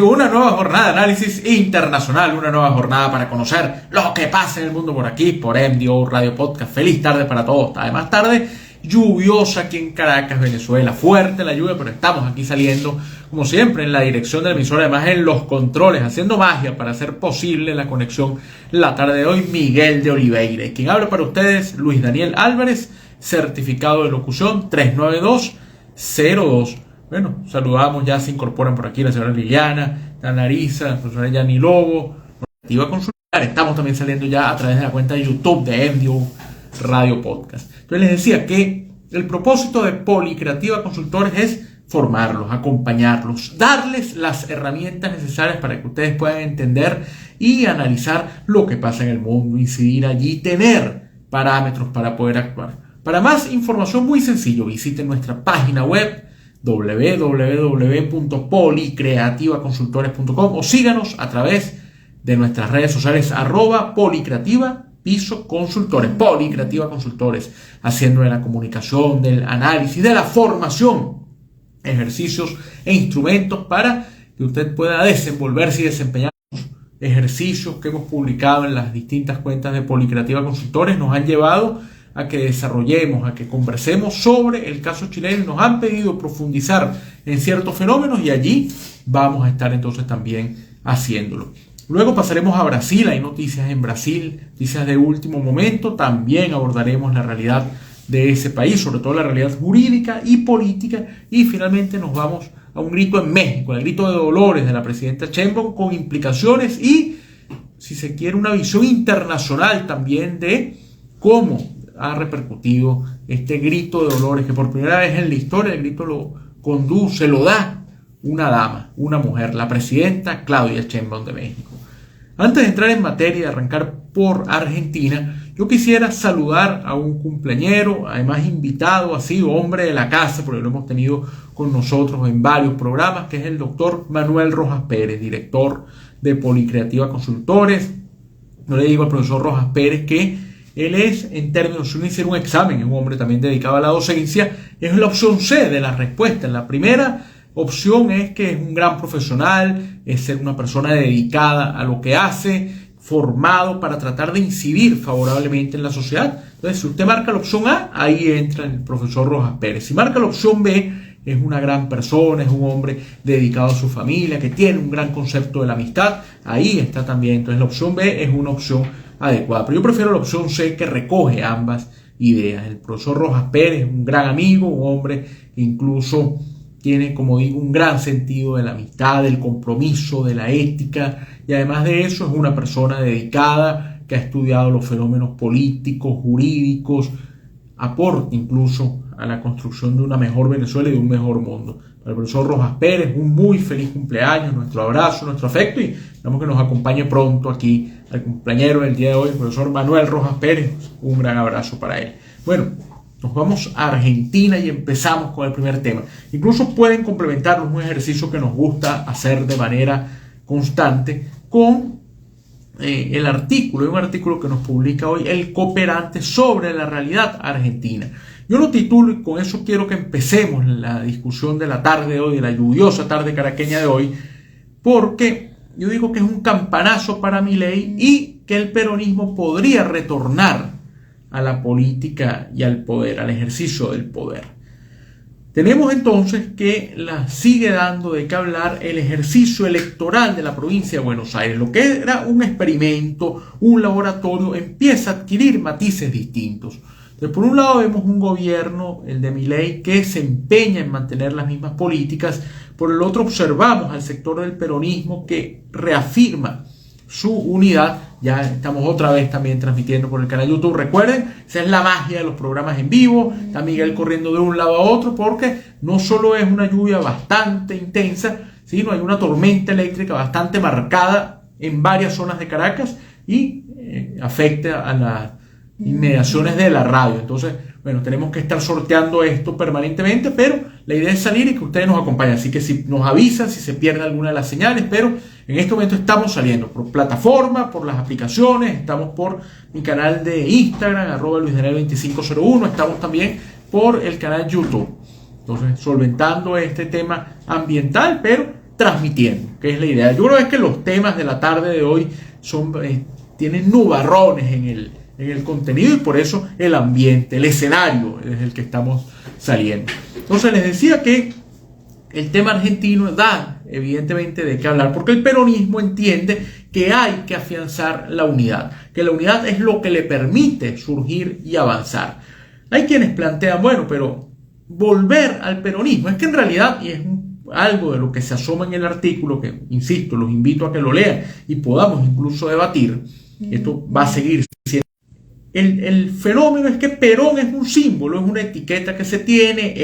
Una nueva jornada de análisis internacional, una nueva jornada para conocer lo que pasa en el mundo por aquí, por MDO Radio Podcast. Feliz tarde para todos. Además, tarde lluviosa aquí en Caracas, Venezuela. Fuerte la lluvia, pero estamos aquí saliendo, como siempre, en la dirección del emisor, además en los controles, haciendo magia para hacer posible la conexión la tarde de hoy, Miguel de Oliveira. Y quien habla para ustedes, Luis Daniel Álvarez, certificado de locución 39202. Bueno, saludamos, ya se incorporan por aquí la señora Liliana, la Narisa, la profesora Yani Lobo, Activa Consultar. Estamos también saliendo ya a través de la cuenta de YouTube de MDO Radio Podcast. Entonces les decía que el propósito de Policreativa Consultores es formarlos, acompañarlos, darles las herramientas necesarias para que ustedes puedan entender y analizar lo que pasa en el mundo, incidir allí, tener parámetros para poder actuar. Para más información muy sencillo, visiten nuestra página web www.policreativaconsultores.com o síganos a través de nuestras redes sociales @policreativa_consultores, Policreativa Consultores, haciendo de la comunicación, del análisis, de la formación, ejercicios e instrumentos para que usted pueda desenvolverse y desempeñar ejercicios que hemos publicado en las distintas cuentas de Policreativa Consultores. Nos han llevado a que desarrollemos, a que conversemos sobre el caso chileno. Nos han pedido profundizar en ciertos fenómenos y allí vamos a estar entonces también haciéndolo. Luego pasaremos a Brasil, hay noticias en Brasil, noticias de último momento. También abordaremos la realidad de ese país, sobre todo la realidad jurídica y política. Y finalmente nos vamos a un grito en México, el grito de dolores de la presidenta Sheinbaum, con implicaciones y, si se quiere, una visión internacional también de cómo ha repercutido este grito de dolores, que por primera vez en la historia el grito lo da una dama, una mujer, la presidenta Claudia Sheinbaum de México. Antes de entrar en materia y arrancar por Argentina, yo quisiera saludar a un cumpleañero, además invitado, así, hombre de la casa, porque lo hemos tenido con nosotros en varios programas, que es el doctor Manuel Rojas Pérez, director de Policreativa Consultores. Yo le digo al profesor Rojas Pérez que él es, en términos, si uno hiciera un examen, es un hombre también dedicado a la docencia, es la opción C de las respuestas. La primera opción es que es un gran profesional, es ser una persona dedicada a lo que hace, formado para tratar de incidir favorablemente en la sociedad. Entonces, si usted marca la opción A, ahí entra el profesor Rojas Pérez. Si marca la opción B, es una gran persona, es un hombre dedicado a su familia, que tiene un gran concepto de la amistad, ahí está también. Entonces, la opción B es una opción adecuada, pero yo prefiero la opción C, que recoge ambas ideas. El profesor Rojas Pérez es un gran amigo, un hombre que incluso tiene, como digo, un gran sentido de la amistad, del compromiso, de la ética, y además de eso es una persona dedicada que ha estudiado los fenómenos políticos, jurídicos, aporta incluso a la construcción de una mejor Venezuela y de un mejor mundo. Para el profesor Rojas Pérez, un muy feliz cumpleaños, nuestro abrazo, nuestro afecto, y esperamos que nos acompañe pronto aquí al cumpleañero del día de hoy, el profesor Manuel Rojas Pérez. Un gran abrazo para él. Bueno, nos vamos a Argentina y empezamos con el primer tema. Incluso pueden complementarnos un ejercicio que nos gusta hacer de manera constante con el artículo. Hay un artículo que nos publica hoy El Cooperante sobre la realidad argentina. Yo lo titulo, y con eso quiero que empecemos la discusión de la tarde de hoy, de la lluviosa tarde caraqueña de hoy, porque yo digo que es un campanazo para Milei y que el peronismo podría retornar a la política y al poder, al ejercicio del poder. Tenemos entonces que la sigue dando de qué hablar el ejercicio electoral de la provincia de Buenos Aires. Lo que era un experimento, un laboratorio, empieza a adquirir matices distintos. Entonces, por un lado vemos un gobierno, el de Milei, que se empeña en mantener las mismas políticas. Por el otro observamos al sector del peronismo que reafirma su unidad. Ya estamos otra vez también transmitiendo por el canal YouTube. Recuerden, esa es la magia de los programas en vivo. Está Miguel corriendo de un lado a otro porque no solo es una lluvia bastante intensa, sino hay una tormenta eléctrica bastante marcada en varias zonas de Caracas y afecta a las inmediaciones de la radio. Entonces, bueno, tenemos que estar sorteando esto permanentemente, pero la idea es salir y que ustedes nos acompañen. Así que si nos avisan si se pierde alguna de las señales, pero en este momento estamos saliendo por plataforma, por las aplicaciones, estamos por mi canal de Instagram, @LuisDaniel2501, estamos también por el canal YouTube. Entonces, solventando este tema ambiental, pero transmitiendo, que es la idea. Yo creo que los temas de la tarde de hoy tienen nubarrones en el contenido y por eso el ambiente, el escenario es el que estamos saliendo. Entonces les decía que el tema argentino da evidentemente de qué hablar, porque el peronismo entiende que hay que afianzar la unidad, que la unidad es lo que le permite surgir y avanzar. Hay quienes plantean, bueno, pero volver al peronismo, es que en realidad, y es algo de lo que se asoma en el artículo, que insisto, los invito a que lo lean y podamos incluso debatir, esto va a seguir siendo. El fenómeno es que Perón es un símbolo, es una etiqueta que se tiene,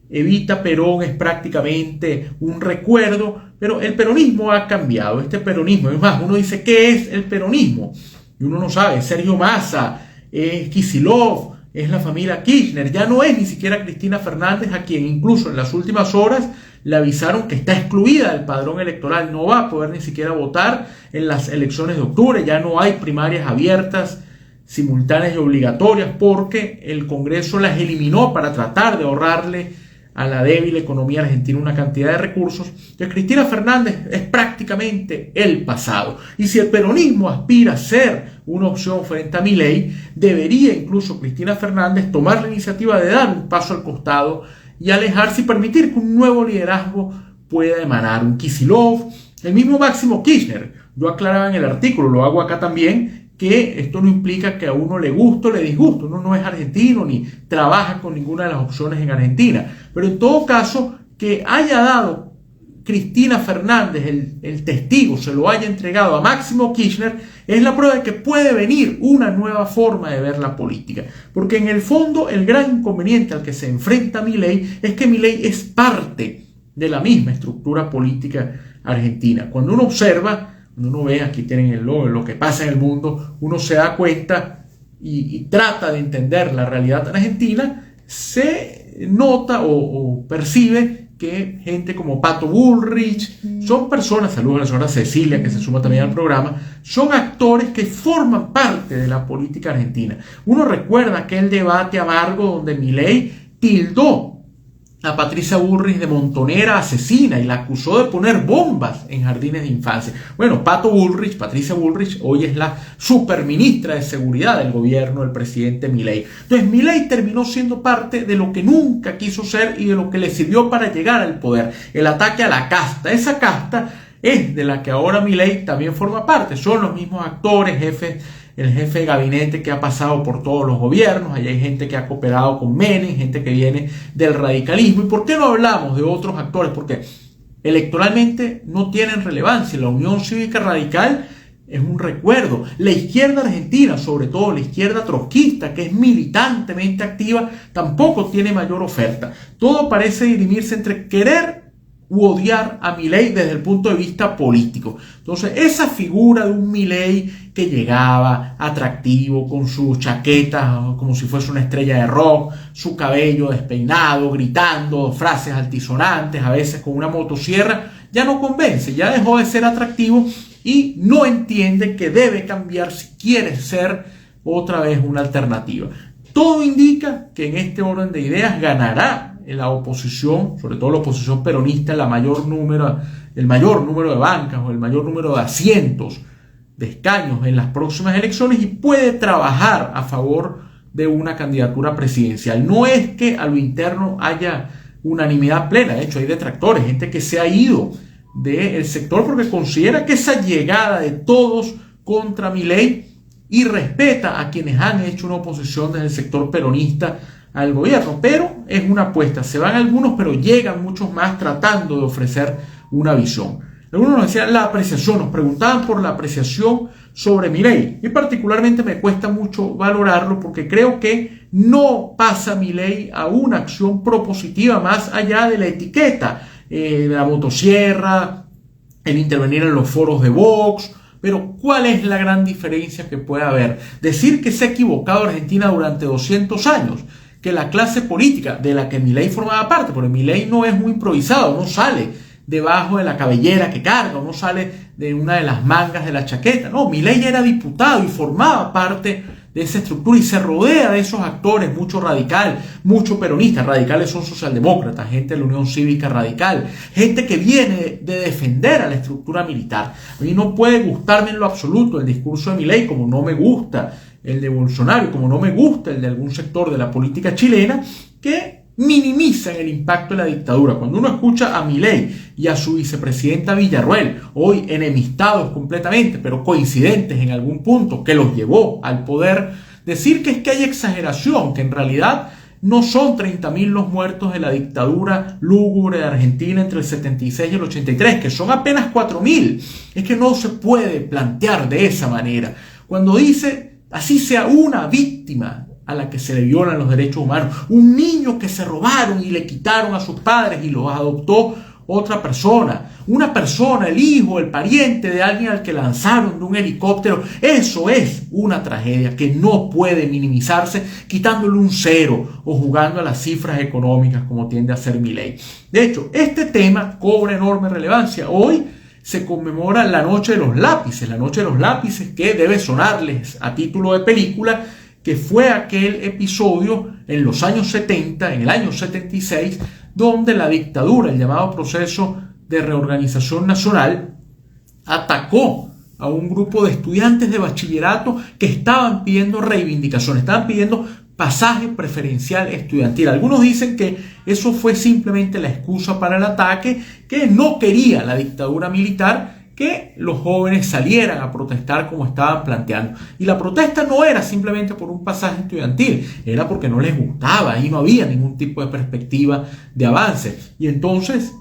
Evita Perón es prácticamente un recuerdo, pero el peronismo ha cambiado, este peronismo, es más, uno dice, ¿qué es el peronismo? Y uno no sabe, Sergio Massa, es Kicillof, es la familia Kirchner, ya no es ni siquiera Cristina Fernández, a quien incluso en las últimas horas le avisaron que está excluida del padrón electoral, no va a poder ni siquiera votar en las elecciones de octubre, ya no hay primarias abiertas, simultáneas y obligatorias, porque el Congreso las eliminó para tratar de ahorrarle a la débil economía argentina una cantidad de recursos. Que Cristina Fernández es prácticamente el pasado. Y si el peronismo aspira a ser una opción frente a Milei, debería incluso Cristina Fernández tomar la iniciativa de dar un paso al costado y alejarse y permitir que un nuevo liderazgo pueda emanar. Un Kicillof, el mismo Máximo Kirchner. Yo aclaraba en el artículo, lo hago acá también, que esto no implica que a uno le guste o le disguste, uno no es argentino ni trabaja con ninguna de las opciones en Argentina, pero en todo caso que haya dado Cristina Fernández el testigo, se lo haya entregado a Máximo Kirchner, es la prueba de que puede venir una nueva forma de ver la política, porque en el fondo el gran inconveniente al que se enfrenta Milei es que Milei es parte de la misma estructura política argentina. Cuando uno observa, cuando uno ve, aquí tienen el logo, lo que pasa en el mundo, uno se da cuenta y trata de entender la realidad argentina, se nota o percibe que gente como Pato Bullrich, son personas, saludos a la señora Cecilia que se suma también al programa, son actores que forman parte de la política argentina. Uno recuerda aquel debate amargo donde Milei tildó a Patricia Bullrich de montonera asesina y la acusó de poner bombas en jardines de infancia. Bueno, Patricia Bullrich, hoy es la superministra de Seguridad del gobierno del presidente Milei. Entonces, Milei terminó siendo parte de lo que nunca quiso ser y de lo que le sirvió para llegar al poder, el ataque a la casta. Esa casta es de la que ahora Milei también forma parte. Son los mismos actores, el jefe de gabinete que ha pasado por todos los gobiernos, allá hay gente que ha cooperado con Menem, gente que viene del radicalismo. ¿Y por qué no hablamos de otros actores? Porque electoralmente no tienen relevancia. La Unión Cívica Radical es un recuerdo. La izquierda argentina, sobre todo la izquierda trotskista, que es militantemente activa, tampoco tiene mayor oferta. Todo parece dirimirse entre querer u odiar a Milei desde el punto de vista político. Entonces, esa figura de un Milei que llegaba atractivo con su chaqueta como si fuese una estrella de rock, su cabello despeinado, gritando frases altisonantes, a veces con una motosierra, ya no convence, ya dejó de ser atractivo y no entiende que debe cambiar si quiere ser otra vez una alternativa. Todo indica que en este orden de ideas ganará la oposición, sobre todo la oposición peronista, el mayor número de bancas o el mayor número de asientos, de escaños en las próximas elecciones y puede trabajar a favor de una candidatura presidencial. No es que a lo interno haya unanimidad plena, de hecho hay detractores, gente que se ha ido del sector porque considera que esa llegada de todos contra Milei y respeta a quienes han hecho una oposición desde el sector peronista al gobierno, pero es una apuesta. Se van algunos, pero llegan muchos más tratando de ofrecer una visión. Algunos nos decían la apreciación, nos preguntaban por la apreciación sobre Milei. Y particularmente me cuesta mucho valorarlo porque creo que no pasa Milei a una acción propositiva más allá de la etiqueta, la motosierra, el intervenir en los foros de Vox. Pero ¿cuál es la gran diferencia que puede haber? Decir que se ha equivocado Argentina durante 200 años, que la clase política de la que Milei formaba parte, porque Milei no es muy improvisado, no sale debajo de la cabellera que carga, no sale de una de las mangas de la chaqueta, no, Milei era diputado y formaba parte de esa estructura y se rodea de esos actores, mucho radical, mucho peronista. Radicales son socialdemócratas, gente de la Unión Cívica Radical, gente que viene de defender a la estructura militar. A mí no puede gustarme en lo absoluto el discurso de Milei, como no me gusta el de Bolsonaro, como no me gusta el de algún sector de la política chilena, que minimizan el impacto de la dictadura. Cuando uno escucha a Milei y a su vicepresidenta Villarruel, hoy enemistados completamente, pero coincidentes en algún punto que los llevó al poder, decir que es que hay exageración, que en realidad no son 30.000 los muertos de la dictadura lúgubre de Argentina entre el 76 y el 83, que son apenas 4.000. Es que no se puede plantear de esa manera. Cuando dice, así sea una víctima a la que se le violan los derechos humanos, un niño que se robaron y le quitaron a sus padres y los adoptó otra persona, una persona, el hijo, el pariente de alguien al que lanzaron de un helicóptero, eso es una tragedia que no puede minimizarse quitándole un cero o jugando a las cifras económicas como tiende a hacer Milei. De hecho, este tema cobra enorme relevancia. Hoy se conmemora la Noche de los Lápices, que debe sonarles a título de película, que fue aquel episodio en los años 70, en el año 76, donde la dictadura, el llamado proceso de reorganización nacional, atacó a un grupo de estudiantes de bachillerato que estaban pidiendo reivindicación, estaban pidiendo pasaje preferencial estudiantil. Algunos dicen que eso fue simplemente la excusa para el ataque, que no quería la dictadura militar que los jóvenes salieran a protestar como estaban planteando. Y la protesta no era simplemente por un pasaje estudiantil, era porque no les gustaba y no había ningún tipo de perspectiva de avance. Y entonces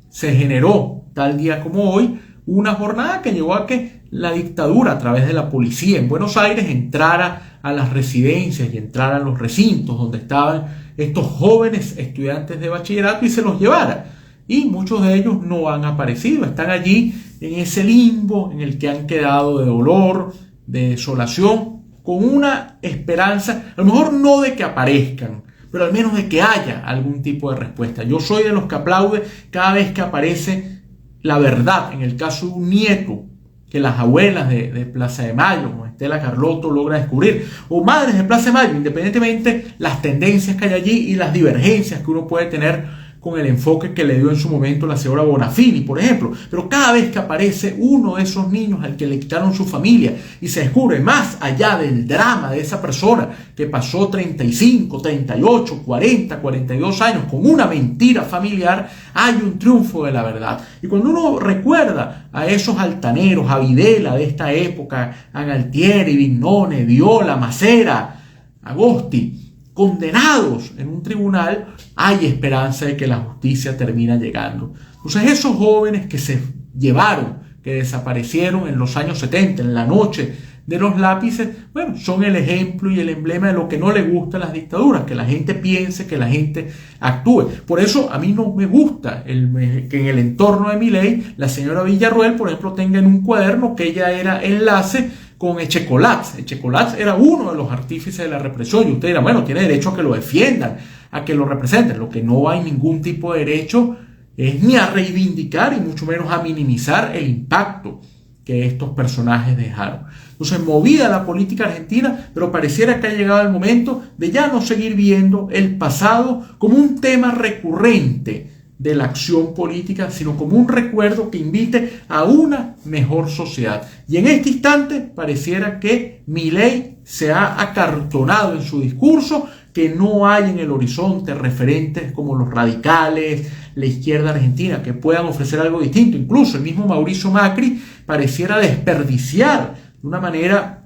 se generó, tal día como hoy, una jornada que llevó a que la dictadura, a través de la policía en Buenos Aires, entrara a las residencias y entrara a los recintos donde estaban estos jóvenes estudiantes de bachillerato y se los llevara. Y muchos de ellos no han aparecido, están allí en ese limbo en el que han quedado de dolor, de desolación, con una esperanza, a lo mejor no de que aparezcan, pero al menos de que haya algún tipo de respuesta. Yo soy de los que aplaude cada vez que aparece la verdad, en el caso de un nieto que las abuelas de Plaza de Mayo, como Estela Carlotto, logra descubrir, o madres de Plaza de Mayo, independientemente las tendencias que hay allí y las divergencias que uno puede tener con el enfoque que le dio en su momento la señora Bonafini, por ejemplo. Pero cada vez que aparece uno de esos niños al que le quitaron su familia y se descubre más allá del drama de esa persona que pasó 35, 38, 40, 42 años con una mentira familiar, hay un triunfo de la verdad. Y cuando uno recuerda a esos altaneros, a Videla de esta época, a Galtieri, Vignone, Viola, Macera, Agosti, condenados en un tribunal, hay esperanza de que la justicia termina llegando. Entonces esos jóvenes que se llevaron, que desaparecieron en los años 70, en la noche de los lápices, bueno, son el ejemplo y el emblema de lo que no le gusta a las dictaduras, que la gente piense, que la gente actúe. Por eso a mí no me gusta que en el entorno de Milei la señora Villarruel, por ejemplo, tenga en un cuaderno que ella era enlace con Echecolatz. Echecolatz era uno de los artífices de la represión y usted dirá, bueno, tiene derecho a que lo defiendan, a que lo representen. Lo que no hay ningún tipo de derecho es ni a reivindicar y mucho menos a minimizar el impacto que estos personajes dejaron. Entonces, movida la política argentina, pero pareciera que ha llegado el momento de ya no seguir viendo el pasado como un tema recurrente de la acción política, sino como un recuerdo que invite a una mejor sociedad. Y en este instante pareciera que Milei se ha acartonado en su discurso, que no hay en el horizonte referentes como los radicales, la izquierda argentina, que puedan ofrecer algo distinto. Incluso el mismo Mauricio Macri pareciera desperdiciar de una manera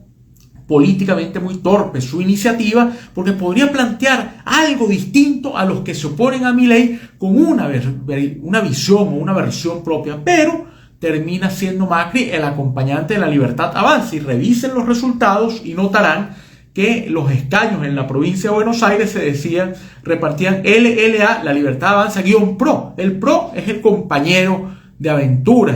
políticamente muy torpe su iniciativa, porque podría plantear algo distinto a los que se oponen a Milei con una visión o una versión propia, pero termina siendo Macri el acompañante de La Libertad Avanza. Y revisen los resultados y notarán que los escaños en la provincia de Buenos Aires se repartían LLA, La Libertad Avanza, _PRO. El PRO es el compañero de aventuras,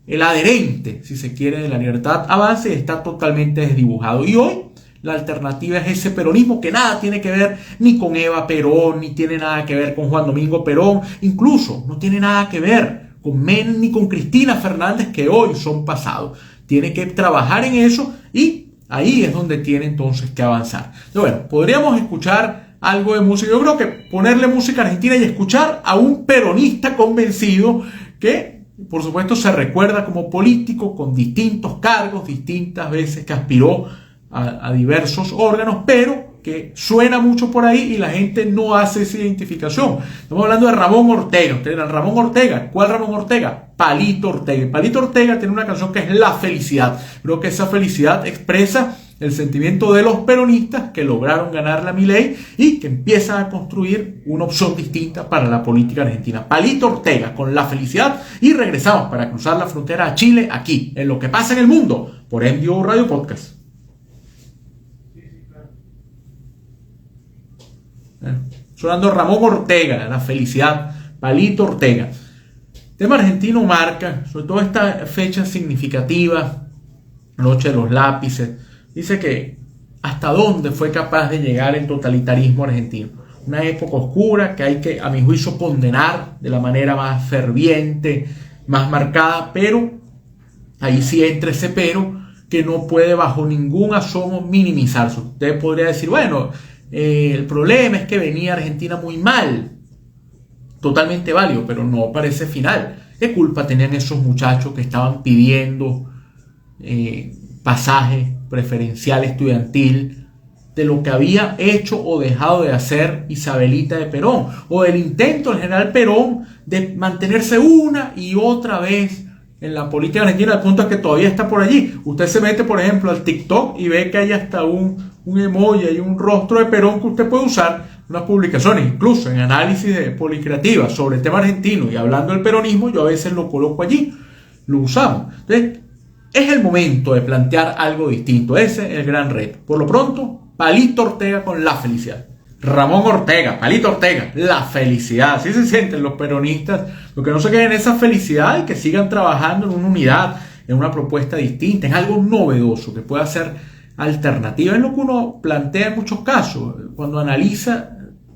el adherente, si se quiere, de La Libertad Avanza, y está totalmente desdibujado. Y hoy la alternativa es ese peronismo que nada tiene que ver ni con Eva Perón, ni tiene nada que ver con Juan Domingo Perón, incluso no tiene nada que ver con Menem ni con Cristina Fernández, que hoy son pasados. Tiene que trabajar en eso y Ahí es donde tiene entonces que avanzar. Pero bueno, podríamos escuchar algo de música. Yo creo que ponerle música argentina y escuchar a un peronista convencido que, por supuesto, se recuerda como político con distintos cargos, distintas veces que aspiró a diversos órganos, pero que suena mucho por ahí y la gente no hace esa identificación. Estamos hablando de Ramón Ortega. Ustedes dirán, ¿Ramón Ortega? ¿Cuál Ramón Ortega? Palito Ortega. Palito Ortega tiene una canción que es La Felicidad. Creo que esa felicidad expresa el sentimiento de los peronistas que lograron ganar la Milei y que empiezan a construir una opción distinta para la política argentina. Palito Ortega con La Felicidad, y regresamos para cruzar la frontera a Chile aquí, en Lo que pasa en el mundo, por MDO Radio Podcast. Sonando Ramón Ortega, La Felicidad, Palito Ortega. El tema argentino marca, sobre todo esta fecha significativa, Noche de los Lápices, dice que hasta dónde fue capaz de llegar el totalitarismo argentino. Una época oscura que hay que, a mi juicio, condenar de la manera más ferviente, más marcada, pero ahí sí entra ese pero que no puede bajo ningún asomo minimizarse. Usted podría decir, bueno, el problema es que venía Argentina muy mal. Totalmente válido, pero no parece final. ¿Qué culpa tenían esos muchachos que estaban pidiendo pasaje preferencial estudiantil de lo que había hecho o dejado de hacer Isabelita de Perón, o del intento del general Perón de mantenerse una y otra vez en la política argentina, al punto que todavía está por allí? Usted se mete, por ejemplo, al TikTok y ve que hay hasta un emoji y un rostro de Perón que usted puede usar, unas publicaciones, incluso en análisis de Policreativa sobre el tema argentino y hablando del peronismo, yo a veces lo coloco allí, lo usamos. Entonces, es el momento de plantear algo distinto. Ese es el gran reto. Por lo pronto, Palito Ortega con La Felicidad. Ramón Ortega, Palito Ortega, La Felicidad. Así se sienten los peronistas. Lo que no se queden en esa felicidad y que sigan trabajando en una unidad, en una propuesta distinta, en algo novedoso que pueda ser alternativa. Es lo que uno plantea en muchos casos cuando analiza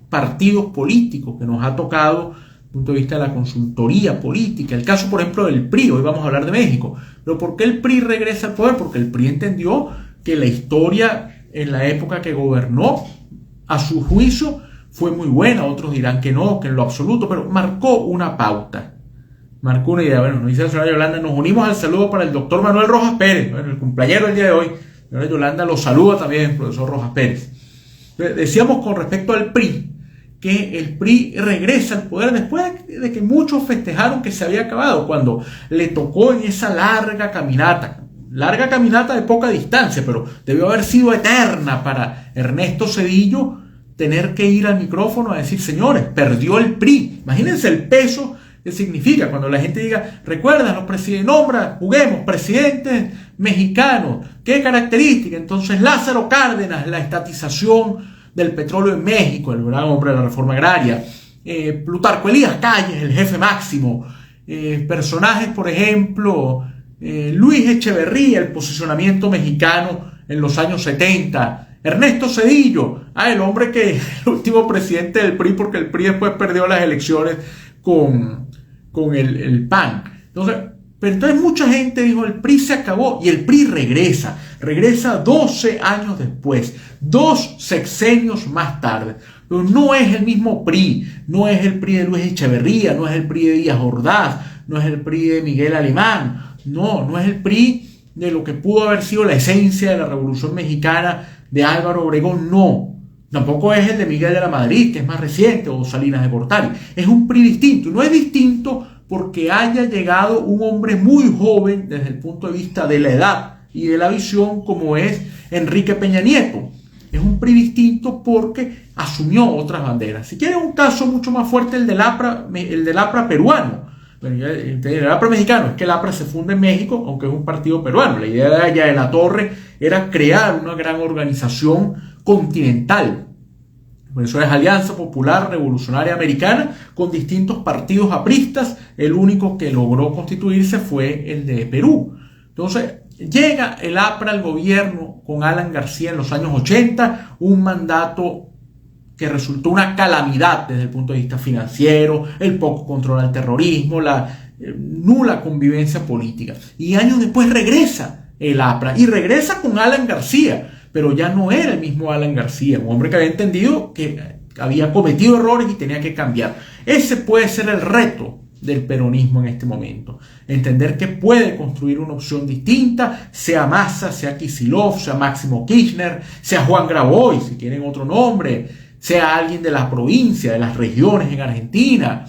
partidos políticos que nos ha tocado desde el punto de vista de la consultoría política. El caso, por ejemplo, del PRI. Hoy vamos a hablar de México. Pero ¿por qué el PRI regresa al poder? Porque el PRI entendió que la historia en la época que gobernó, a su juicio, fue muy buena. Otros dirán que no, que en lo absoluto, pero marcó una pauta, marcó una idea. Bueno, nos dice la señora Yolanda, nos unimos al saludo para el doctor Manuel Rojas Pérez, bueno, el cumpleañero del día de hoy. La señora Yolanda lo saluda también, el profesor Rojas Pérez. Decíamos con respecto al PRI, que el PRI regresa al poder después de que muchos festejaron que se había acabado, cuando le tocó en esa larga caminata de poca distancia, pero debió haber sido eterna para Ernesto Zedillo tener que ir al micrófono a decir, señores, perdió el PRI. Imagínense el peso que significa cuando la gente diga, recuerdan los presidentes, nombra, juguemos, presidentes mexicanos, ¿qué característica? Entonces Lázaro Cárdenas, la estatización del petróleo en México, el gran hombre de la reforma agraria, Plutarco Elías Calles, el jefe máximo, personajes, por ejemplo, Luis Echeverría, el posicionamiento mexicano en los años 70, Ernesto Zedillo, el hombre que el último presidente del PRI, porque el PRI después perdió las elecciones con el PAN. Pero entonces mucha gente dijo, el PRI se acabó, y el PRI regresa 12 años después, 2 sexenios más tarde. Pero no es el mismo PRI, no es el PRI de Luis Echeverría, no es el PRI de Díaz Ordaz, no es el PRI de Miguel Alemán, no es el PRI de lo que pudo haber sido la esencia de la Revolución Mexicana de Álvaro Obregón, no. Tampoco es el de Miguel de la Madrid, que es más reciente, o Salinas de Gortari. Es un PRI distinto, y no es distinto porque haya llegado un hombre muy joven desde el punto de vista de la edad y de la visión, como es Enrique Peña Nieto. Es un PRI distinto porque asumió otras banderas. Si quieren un caso mucho más fuerte, el del APRA peruano. Bueno, el APRA mexicano, es que el APRA se funda en México, aunque es un partido peruano. La idea de allá de la Torre era crear una gran organización continental. Por eso es Alianza Popular Revolucionaria Americana, con distintos partidos apristas. El único que logró constituirse fue el de Perú. Entonces, llega el APRA al gobierno con Alan García en los años 80, un mandato que resultó una calamidad desde el punto de vista financiero, el poco control al terrorismo, la nula convivencia política. Y años después regresa el APRA y regresa con Alan García, pero ya no era el mismo Alan García, un hombre que había entendido que había cometido errores y tenía que cambiar. Ese puede ser el reto del peronismo en este momento. Entender que puede construir una opción distinta, sea Massa, sea Kicillof, sea Máximo Kirchner, sea Juan Grabois, si quieren otro nombre, sea alguien de la provincia, de las regiones en Argentina,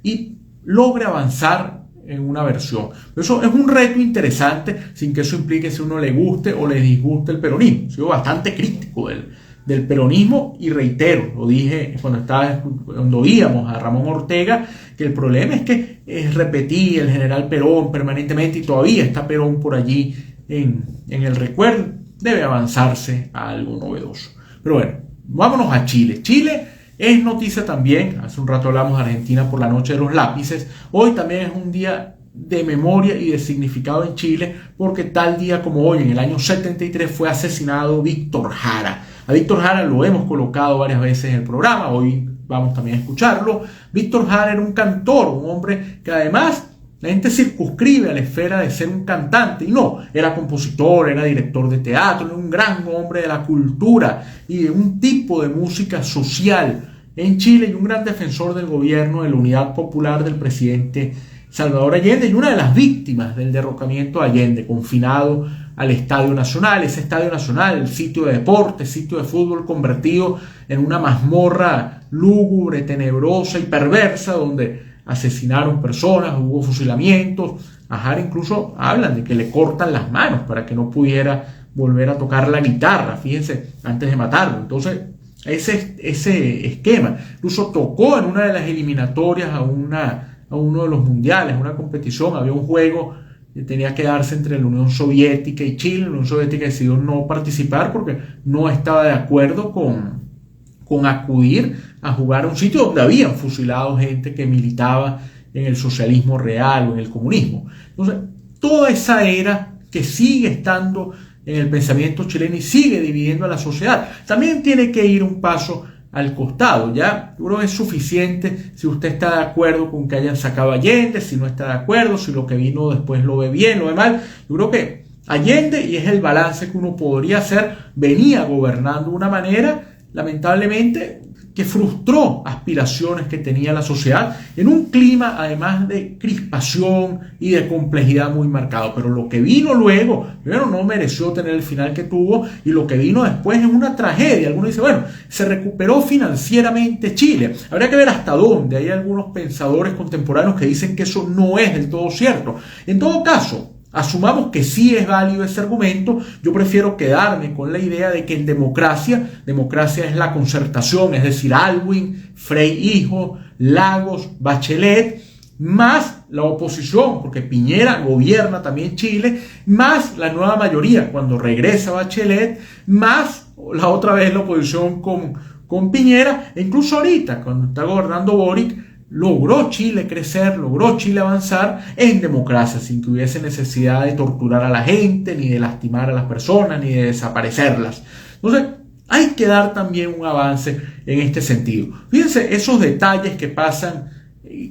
y logre avanzar en una versión. Eso es un reto interesante, sin que eso implique si uno le guste o le disguste el peronismo. Soy bastante crítico del peronismo y reitero, lo dije cuando oíamos a Ramón Ortega, que el problema es que repetía el general Perón permanentemente y todavía está Perón por allí en el recuerdo. Debe avanzarse a algo novedoso. Pero bueno, vámonos a Chile. Chile es noticia también. Hace un rato hablamos de Argentina por la noche de los lápices. Hoy también es un día de memoria y de significado en Chile, porque tal día como hoy, en el año 73, fue asesinado Víctor Jara. A Víctor Jara lo hemos colocado varias veces en el programa, hoy vamos también a escucharlo. Víctor Jara era un cantor, un hombre que además la gente circunscribe a la esfera de ser un cantante, y no, era compositor, era director de teatro, era un gran hombre de la cultura y de un tipo de música social en Chile, y un gran defensor del gobierno de la Unidad Popular del presidente Salvador Allende, y una de las víctimas del derrocamiento de Allende, confinado al Estadio Nacional. Ese Estadio Nacional, el sitio de deporte, sitio de fútbol, convertido en una mazmorra lúgubre, tenebrosa y perversa, donde asesinaron personas, hubo fusilamientos. A Jara incluso hablan de que le cortan las manos para que no pudiera volver a tocar la guitarra, fíjense, antes de matarlo. Entonces, ese esquema. Incluso tocó en una de las eliminatorias a uno de los mundiales, una competición, había un juego que tenía que darse entre la Unión Soviética y Chile. La Unión Soviética decidió no participar porque no estaba de acuerdo con acudir a jugar a un sitio donde habían fusilado gente que militaba en el socialismo real o en el comunismo. Entonces, toda esa era que sigue estando en el pensamiento chileno y sigue dividiendo a la sociedad, también tiene que ir un paso al costado. Ya yo creo que es suficiente si usted está de acuerdo con que hayan sacado a Allende, si no está de acuerdo, si lo que vino después lo ve bien, lo ve mal. Yo creo que Allende, y es el balance que uno podría hacer, venía gobernando de una manera, lamentablemente, que frustró aspiraciones que tenía la sociedad en un clima además de crispación y de complejidad muy marcado. Pero lo que vino luego, primero, no mereció tener el final que tuvo, y lo que vino después es una tragedia. Algunos dicen, bueno, se recuperó financieramente Chile. Habría que ver hasta dónde. Hay algunos pensadores contemporáneos que dicen que eso no es del todo cierto. En todo caso, asumamos que sí es válido ese argumento. Yo prefiero quedarme con la idea de que en democracia es la concertación, es decir, Aylwin, Frei hijo, Lagos, Bachelet, más la oposición, porque Piñera gobierna también Chile, más la nueva mayoría cuando regresa Bachelet, más la otra vez la oposición con Piñera, e incluso ahorita cuando está gobernando Boric, logró Chile crecer, logró Chile avanzar en democracia, sin que hubiese necesidad de torturar a la gente, ni de lastimar a las personas, ni de desaparecerlas. Entonces, hay que dar también un avance en este sentido. Fíjense esos detalles que pasan,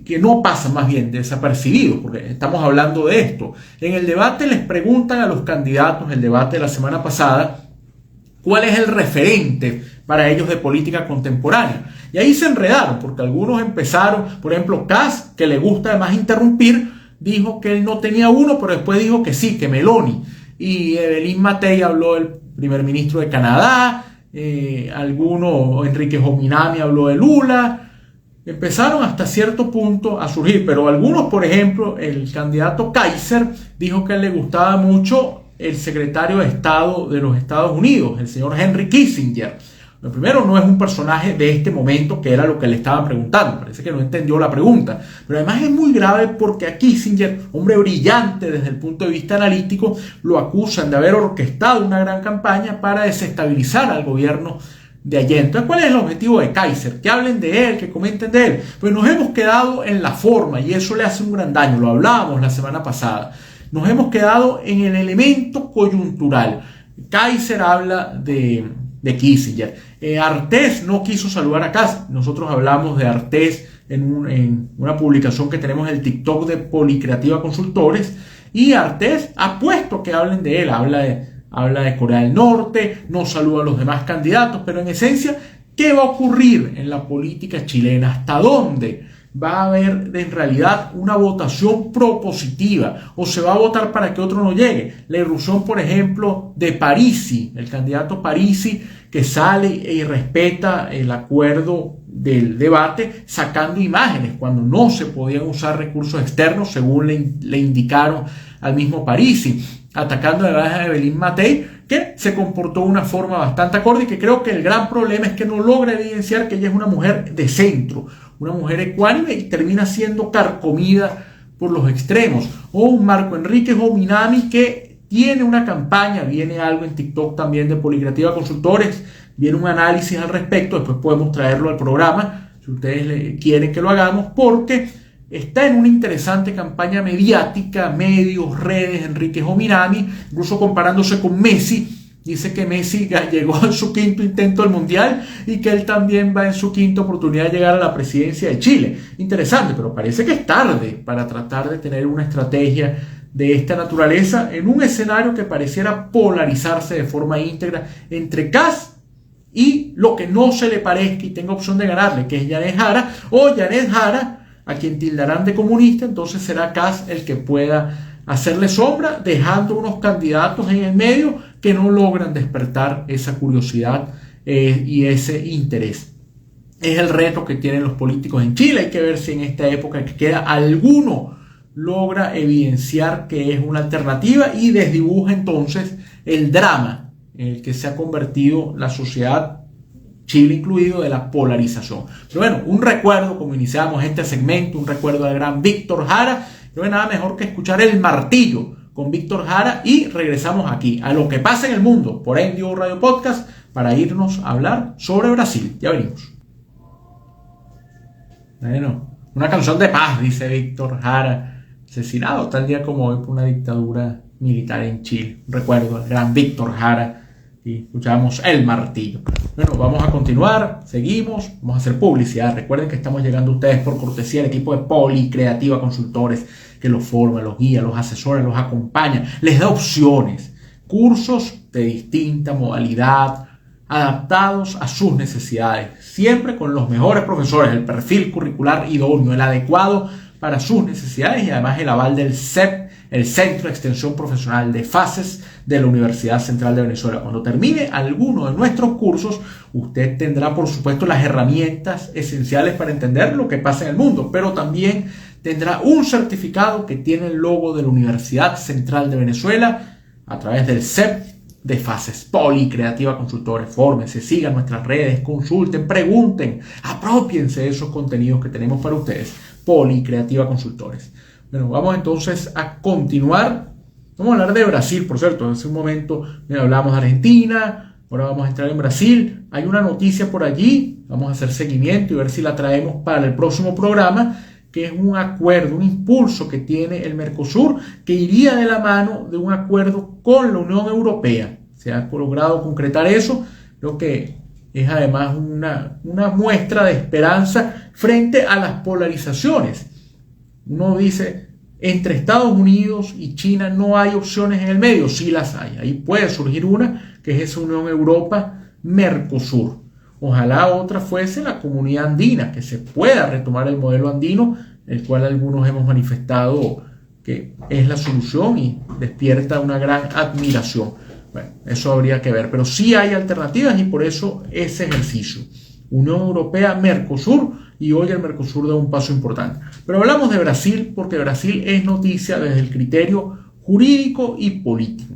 que no pasan, más bien desapercibidos, porque estamos hablando de esto. En el debate les preguntan a los candidatos, el debate de la semana pasada, ¿cuál es el referente para ellos de política contemporánea? Y ahí se enredaron, porque algunos empezaron, por ejemplo, Kass, que le gusta además interrumpir, dijo que él no tenía uno, pero después dijo que sí, que Meloni. Y Evelyn Matei habló del primer ministro de Canadá, Enrique Jominami habló de Lula. Empezaron hasta cierto punto a surgir, pero algunos, por ejemplo, el candidato Kaiser dijo que a él le gustaba mucho el secretario de Estado de los Estados Unidos, el señor Henry Kissinger. Lo primero, no es un personaje de este momento, que era lo que le estaban preguntando. Parece que no entendió la pregunta. Pero además es muy grave porque a Kissinger, hombre brillante desde el punto de vista analítico, lo acusan de haber orquestado una gran campaña para desestabilizar al gobierno de Allende. Entonces, ¿cuál es el objetivo de Kaiser? Que hablen de él, que comenten de él. Pues nos hemos quedado en la forma, y eso le hace un gran daño. Lo hablábamos la semana pasada. Nos hemos quedado en el elemento coyuntural. Kaiser habla de Kissinger. Artés no quiso saludar a Kass. Nosotros hablamos de Artés en una publicación que tenemos en el TikTok de Policreativa Consultores, Y Artés ha puesto que hablen de él, habla de Corea del Norte, no saluda a los demás candidatos, pero en esencia, ¿qué va a ocurrir en la política chilena? ¿Hasta dónde va a haber en realidad una votación propositiva? ¿O se va a votar para que otro no llegue? La irrupción, por ejemplo, de Parisi, el candidato Parisi, que sale y respeta el acuerdo del debate sacando imágenes cuando no se podían usar recursos externos, según le indicaron al mismo Parisi, atacando a la Evelyn Matei, que se comportó de una forma bastante acorde y que creo que el gran problema es que no logra evidenciar que ella es una mujer de centro, una mujer ecuánime y termina siendo carcomida por los extremos. O un Marco Enrique Minami que tiene una campaña, viene algo en TikTok también de Policreativa Consultores, viene un análisis al respecto, después podemos traerlo al programa si ustedes quieren que lo hagamos, porque está en una interesante campaña mediática, medios, redes, Enrique Minami, incluso comparándose con Messi. Dice que Messi llegó en su quinto intento del Mundial y que él también va en su quinta oportunidad de llegar a la presidencia de Chile. Interesante, pero parece que es tarde para tratar de tener una estrategia de esta naturaleza en un escenario que pareciera polarizarse de forma íntegra entre Kast y lo que no se le parezca y tenga opción de ganarle, que es Yanet Jara, o Yanet Jara, a quien tildarán de comunista, entonces será Kast el que pueda hacerle sombra, dejando unos candidatos en el medio que no logran despertar esa curiosidad y ese interés. Es el reto que tienen los políticos en Chile. Hay que ver si en esta época que queda alguno logra evidenciar que es una alternativa y desdibuja entonces el drama en el que se ha convertido la sociedad, Chile incluido, de la polarización. Pero bueno, un recuerdo, como iniciamos este segmento, un recuerdo al gran Víctor Jara. No hay nada mejor que escuchar El Martillo con Víctor Jara y regresamos aquí a lo que pasa en el mundo por NDO Radio Podcast para irnos a hablar sobre Brasil. Ya venimos. Bueno, una canción de paz, dice Víctor Jara, asesinado tal día como hoy por una dictadura militar en Chile. Un recuerdo al gran Víctor Jara y escuchamos El Martillo. Bueno, vamos a continuar, seguimos, vamos a hacer publicidad. Recuerden que estamos llegando a ustedes por cortesía del equipo de Policreativa Consultores, que los forma, los guía, los asesora, los acompaña, les da opciones, cursos de distinta modalidad, adaptados a sus necesidades, siempre con los mejores profesores, el perfil curricular idóneo, el adecuado para sus necesidades y además el aval del CEP, el Centro de Extensión Profesional de Fases de la Universidad Central de Venezuela. Cuando termine alguno de nuestros cursos, usted tendrá, por supuesto, las herramientas esenciales para entender lo que pasa en el mundo, pero también tendrá un certificado que tiene el logo de la Universidad Central de Venezuela a través del CEP de Fases. Policreativa Consultores, fórmense, sigan nuestras redes, consulten, pregunten, apropiense de esos contenidos que tenemos para ustedes. Policreativa Consultores. Bueno, vamos entonces a continuar. Vamos a hablar de Brasil, por cierto. Hace un momento hablamos de Argentina, ahora vamos a entrar en Brasil. Hay una noticia por allí, vamos a hacer seguimiento y ver si la traemos para el próximo programa, que es un acuerdo, un impulso que tiene el Mercosur, que iría de la mano de un acuerdo con la Unión Europea. Se ha logrado concretar eso, lo que es además una muestra de esperanza frente a las polarizaciones. Uno dice, entre Estados Unidos y China no hay opciones en el medio, sí las hay. Ahí puede surgir una, que es esa Unión Europa-Mercosur. Ojalá otra fuese la Comunidad Andina, que se pueda retomar el modelo andino, el cual algunos hemos manifestado que es la solución y despierta una gran admiración. Bueno, eso habría que ver, pero sí hay alternativas y por eso ese ejercicio. Unión Europea-Mercosur, y hoy el Mercosur da un paso importante. Pero hablamos de Brasil porque Brasil es noticia desde el criterio jurídico y político.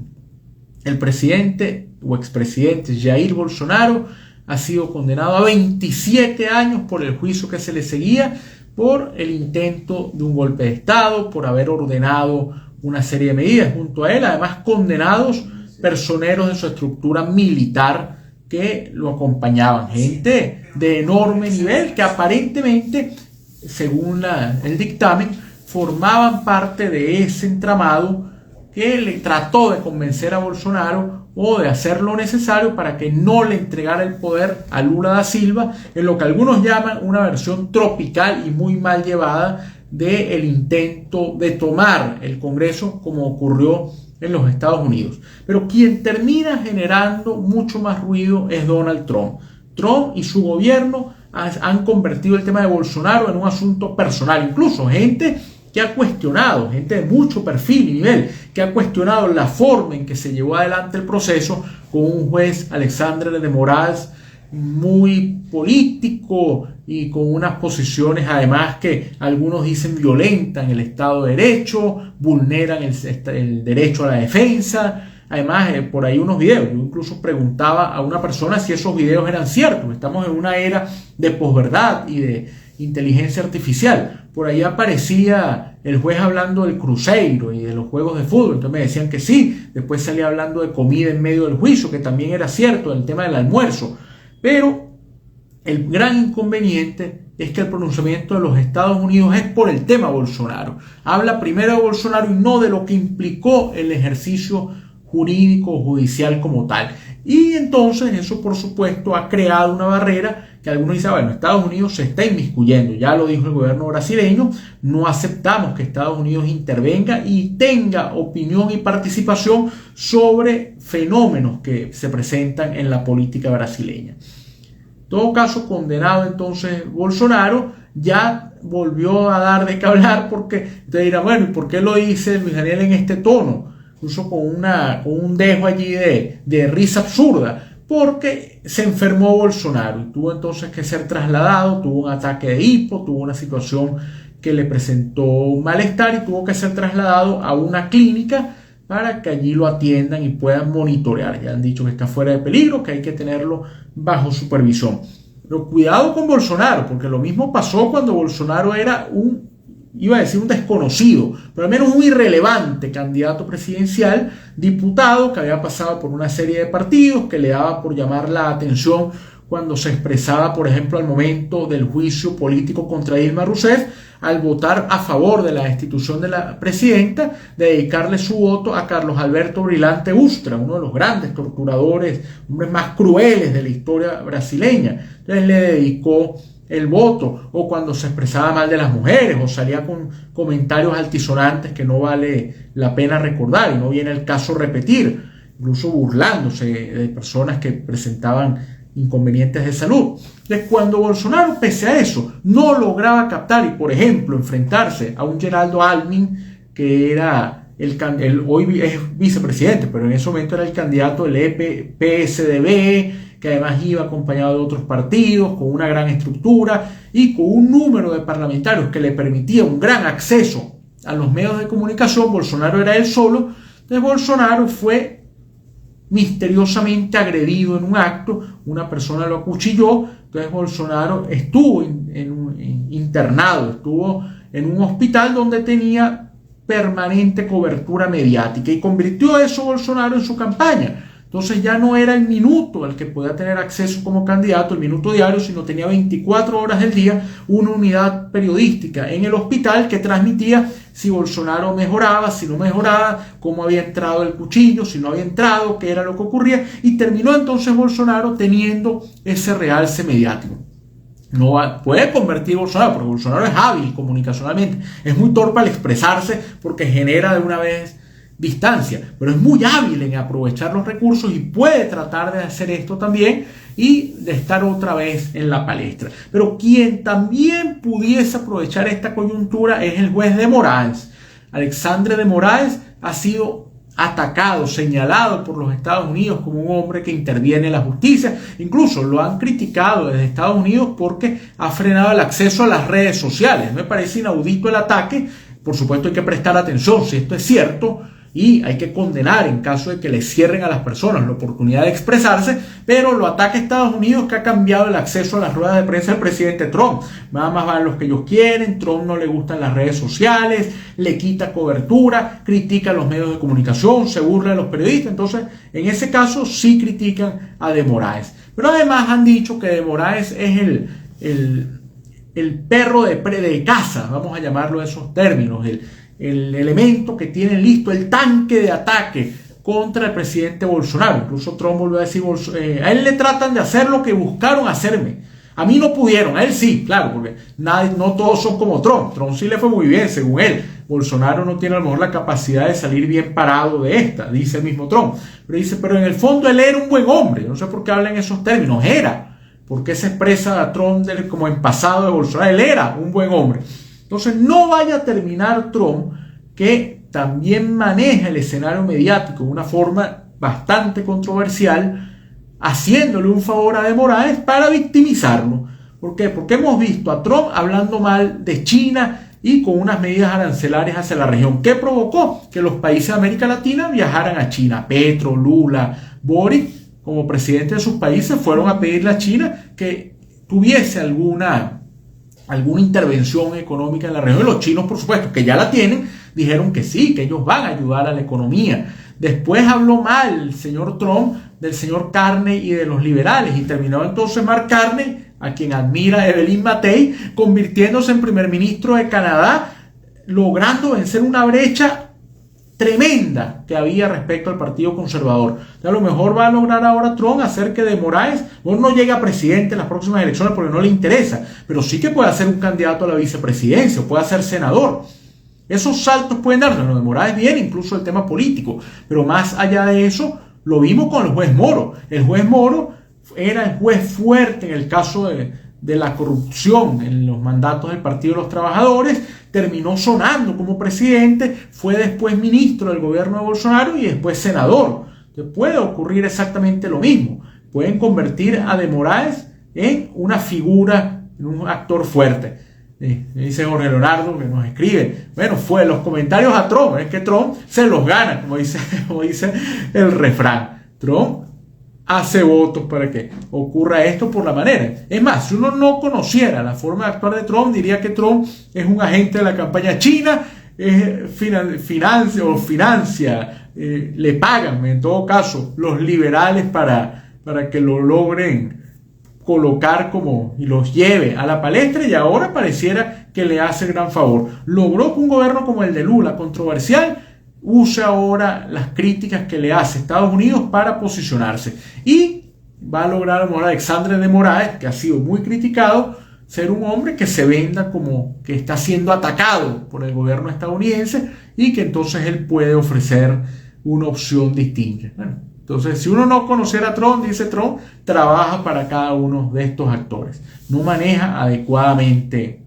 El presidente o expresidente Jair Bolsonaro ha sido condenado a 27 años por el juicio que se le seguía por el intento de un golpe de Estado, por haber ordenado una serie de medidas. Junto a él, además, condenados personeros de su estructura militar que lo acompañaban, gente de enorme nivel que aparentemente, según el dictamen, formaban parte de ese entramado que le trató de convencer a Bolsonaro o de hacer lo necesario para que no le entregara el poder a Lula da Silva, en lo que algunos llaman una versión tropical y muy mal llevada del intento de tomar el Congreso como ocurrió en los Estados Unidos. Pero quien termina generando mucho más ruido es Donald Trump. Trump y su gobierno han convertido el tema de Bolsonaro en un asunto personal. Incluso gente que ha cuestionado, gente de mucho perfil y nivel, que ha cuestionado la forma en que se llevó adelante el proceso con un juez, Alexandre de Moraes, muy político y con unas posiciones además que algunos dicen violentan el Estado de Derecho, vulneran el derecho a la defensa. Además, por ahí unos videos, yo incluso preguntaba a una persona si esos videos eran ciertos. Estamos en una era de posverdad y de inteligencia artificial. Por ahí aparecía el juez hablando del Cruzeiro y de los juegos de fútbol, entonces me decían que sí. Después salía hablando de comida en medio del juicio, que también era cierto, el tema del almuerzo. Pero el gran inconveniente es que el pronunciamiento de los Estados Unidos es por el tema Bolsonaro. Habla primero de Bolsonaro y no de lo que implicó el ejercicio jurídico o judicial como tal. Y entonces eso, por supuesto, ha creado una barrera que algunos dicen, bueno, Estados Unidos se está inmiscuyendo, ya lo dijo el gobierno brasileño, no aceptamos que Estados Unidos intervenga y tenga opinión y participación sobre fenómenos que se presentan en la política brasileña. En todo caso, condenado entonces Bolsonaro, ya volvió a dar de qué hablar porque te dirá, bueno, ¿y por qué lo dice Luis Daniel en este tono? Incluso con un dejo allí de risa absurda, porque se enfermó Bolsonaro y tuvo entonces que ser trasladado, tuvo un ataque de hipo, tuvo una situación que le presentó un malestar y tuvo que ser trasladado a una clínica para que allí lo atiendan y puedan monitorear. Ya han dicho que está fuera de peligro, que hay que tenerlo bajo supervisión. Pero cuidado con Bolsonaro, porque lo mismo pasó cuando Bolsonaro era iba a decir un desconocido, pero al menos un irrelevante candidato presidencial, diputado que había pasado por una serie de partidos, que le daba por llamar la atención cuando se expresaba, por ejemplo, al momento del juicio político contra Dilma Rousseff, al votar a favor de la destitución de la presidenta, de dedicarle su voto a Carlos Alberto Brilante Ustra, uno de los grandes torturadores, hombres más crueles de la historia brasileña. Entonces le dedicó el voto, o cuando se expresaba mal de las mujeres, o salía con comentarios altisonantes que no vale la pena recordar y no viene el caso repetir, incluso burlándose de personas que presentaban inconvenientes de salud. Entonces, cuando Bolsonaro, pese a eso, no lograba captar y, por ejemplo, enfrentarse a un Geraldo Alckmin, que era hoy es vicepresidente, pero en ese momento era el candidato del PSDB, que además iba acompañado de otros partidos, con una gran estructura y con un número de parlamentarios que le permitía un gran acceso a los medios de comunicación. Bolsonaro era él solo. Entonces Bolsonaro fue misteriosamente agredido en un acto, una persona lo acuchilló. Entonces Bolsonaro estuvo internado, estuvo en un hospital donde tenía permanente cobertura mediática y convirtió eso Bolsonaro en su campaña. Entonces ya no era el minuto al que podía tener acceso como candidato, el minuto diario, sino tenía 24 horas del día una unidad periodística en el hospital que transmitía si Bolsonaro mejoraba, si no mejoraba, cómo había entrado el cuchillo, si no había entrado, qué era lo que ocurría, y terminó entonces Bolsonaro teniendo ese realce mediático. No puede convertir Bolsonaro, porque Bolsonaro es hábil comunicacionalmente, es muy torpe al expresarse porque genera de una vez distancia, pero es muy hábil en aprovechar los recursos y puede tratar de hacer esto también y de estar otra vez en la palestra. Pero quien también pudiese aprovechar esta coyuntura es el juez de Moraes. Alexandre de Moraes ha sido atacado, señalado por los Estados Unidos como un hombre que interviene en la justicia. Incluso lo han criticado desde Estados Unidos porque ha frenado el acceso a las redes sociales. Me parece inaudito el ataque. Por supuesto hay que prestar atención si esto es cierto, y hay que condenar en caso de que le cierren a las personas la oportunidad de expresarse, pero lo ataca Estados Unidos, que ha cambiado el acceso a las ruedas de prensa del presidente Trump. Nada más van los que ellos quieren, Trump no le gustan las redes sociales, le quita cobertura, critica a los medios de comunicación, se burla de los periodistas. Entonces, en ese caso sí critican a de Moraes. Pero además han dicho que de Moraes es el perro de caza, vamos a llamarlo de esos términos, el elemento que tienen listo, el tanque de ataque contra el presidente Bolsonaro. Incluso Trump volvió a decir, a él le tratan de hacer lo que buscaron hacerme. A mí no pudieron, a él sí, claro, porque no todos son como Trump. Trump sí le fue muy bien, según él. Bolsonaro no tiene a lo mejor la capacidad de salir bien parado de esta, dice el mismo Trump. Pero dice, pero en el fondo él era un buen hombre. No sé por qué hablan en esos términos. Era. ¿Por qué se expresa a Trump como en pasado de Bolsonaro? Él era un buen hombre. Entonces no vaya a terminar Trump, que también maneja el escenario mediático de una forma bastante controversial, haciéndole un favor a De Moraes para victimizarlo. ¿Por qué? Porque hemos visto a Trump hablando mal de China y con unas medidas arancelarias hacia la región. ¿Qué provocó? Que los países de América Latina viajaran a China. Petro, Lula, Boric, como presidentes de sus países, fueron a pedirle a China que tuviese alguna intervención económica en la región. Y los chinos, por supuesto, que ya la tienen, dijeron que sí, que ellos van a ayudar a la economía. Después habló mal el señor Trump del señor Carney y de los liberales, y terminó entonces Mark Carney, a quien admira Evelyn Matei, convirtiéndose en primer ministro de Canadá, logrando vencer una brecha tremenda que había respecto al Partido Conservador. A lo mejor va a lograr ahora Trump hacer que De Moraes no llegue a presidente en las próximas elecciones porque no le interesa, pero sí que puede ser un candidato a la vicepresidencia o puede ser senador. Esos saltos pueden darse. Lo de Moraes bien, incluso el tema político, pero más allá de eso, lo vimos con el juez Moro. El juez Moro era el juez fuerte en el caso de la corrupción en los mandatos del Partido de los Trabajadores, terminó sonando como presidente, fue después ministro del gobierno de Bolsonaro y después senador. Entonces puede ocurrir exactamente lo mismo. Pueden convertir a De Moraes en una figura, en un actor fuerte. Dice Jorge Leonardo, que nos escribe, bueno, fue los comentarios a Trump, es que Trump se los gana, como dice el refrán. Trump hace votos para que ocurra esto por la manera. Es más, si uno no conociera la forma de actuar de Trump, diría que Trump es un agente de la campaña china, financia, le pagan, en todo caso, los liberales para que lo logren colocar y los lleve a la palestra, y ahora pareciera que le hace gran favor. Logró que un gobierno como el de Lula, controversial, use ahora las críticas que le hace Estados Unidos para posicionarse. Y va a lograr Alexandre de Moraes, que ha sido muy criticado, ser un hombre que se venda como que está siendo atacado por el gobierno estadounidense y que entonces él puede ofrecer una opción distinta. Bueno, entonces, si uno no conociera a Trump, dice Trump, trabaja para cada uno de estos actores. No maneja adecuadamente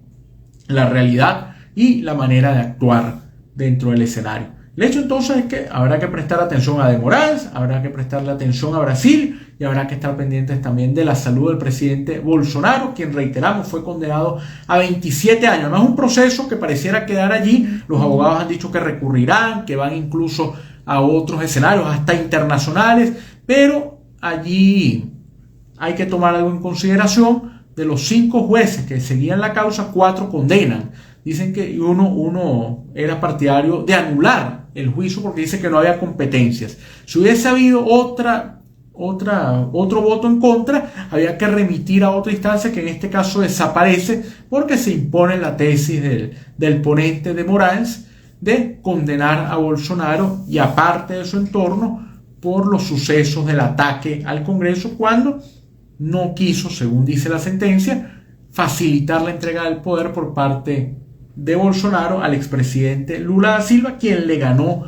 la realidad y la manera de actuar dentro del escenario. El hecho entonces es que habrá que prestar atención a De Moraes, habrá que prestarle atención a Brasil y habrá que estar pendientes también de la salud del presidente Bolsonaro, quien, reiteramos, fue condenado a 27 años. No es un proceso que pareciera quedar allí. Los abogados han dicho que recurrirán, que van incluso a otros escenarios, hasta internacionales, pero allí hay que tomar algo en consideración. De los 5 jueces que seguían la causa, 4 condenan. Dicen que uno era partidario de anular el juicio porque dice que no había competencias. Si hubiese habido otro voto en contra, había que remitir a otra instancia que en este caso desaparece porque se impone la tesis del ponente de Moraes de condenar a Bolsonaro y a parte de su entorno por los sucesos del ataque al Congreso, cuando no quiso, según dice la sentencia, facilitar la entrega del poder por parte de Bolsonaro al expresidente Lula da Silva, quien le ganó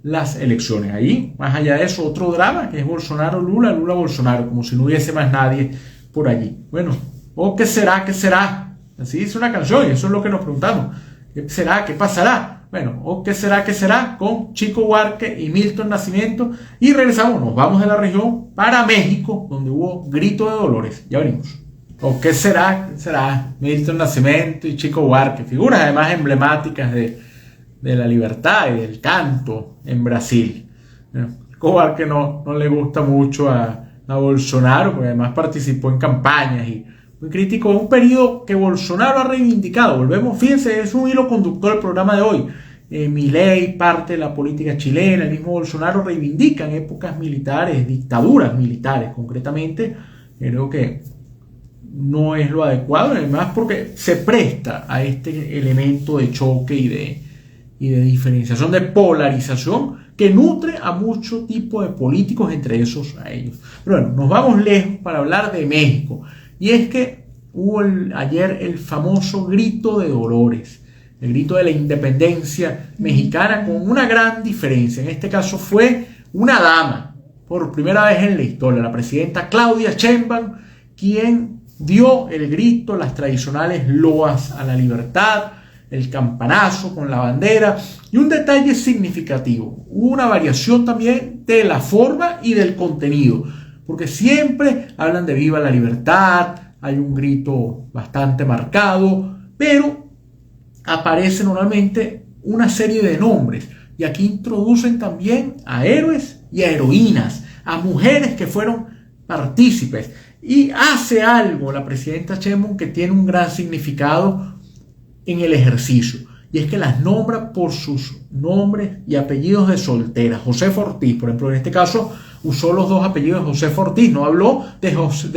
las elecciones. Ahí, más allá de eso, otro drama, que es Bolsonaro-Lula, Lula-Bolsonaro, como si no hubiese más nadie por allí. Bueno, ¿o qué será? ¿Qué será? Así dice una canción y eso es lo que nos preguntamos. ¿Qué será? ¿Qué pasará? Bueno, ¿o qué será? ¿Qué será? Con Chico Huarque y Milton Nascimento. Y regresamos, nos vamos de la región para México, donde hubo grito de dolores. Ya venimos. ¿O qué será? ¿Qué será? Milton Nascimento y Chico Huarque, figuras además emblemáticas de la libertad y del canto en Brasil. Chico Huarque no le gusta mucho a Bolsonaro, porque además participó en campañas y muy crítico de un periodo que Bolsonaro ha reivindicado. Volvemos, fíjense, es un hilo conductor del programa de hoy. Milei, parte de la política chilena, el mismo Bolsonaro reivindican épocas militares, dictaduras militares concretamente. Creo que no es lo adecuado, además porque se presta a este elemento de choque y de diferenciación, de polarización, que nutre a mucho tipo de políticos, entre esos a ellos. Pero bueno, nos vamos lejos para hablar de México. Y es que hubo ayer el famoso grito de Dolores, el grito de la independencia mexicana, con una gran diferencia. En este caso fue una dama, por primera vez en la historia, la presidenta Claudia Sheinbaum, quien dio el grito, las tradicionales loas a la libertad, el campanazo con la bandera, y un detalle significativo: hubo una variación también de la forma y del contenido, porque siempre hablan de viva la libertad, hay un grito bastante marcado, pero aparece normalmente una serie de nombres, y aquí introducen también a héroes y a heroínas, a mujeres que fueron partícipes, y hace algo la presidenta Sheinbaum que tiene un gran significado en el ejercicio, y es que las nombra por sus nombres y apellidos de soltera. Josefa Ortiz, por ejemplo, en este caso usó los dos apellidos de Josefa Ortiz, no habló de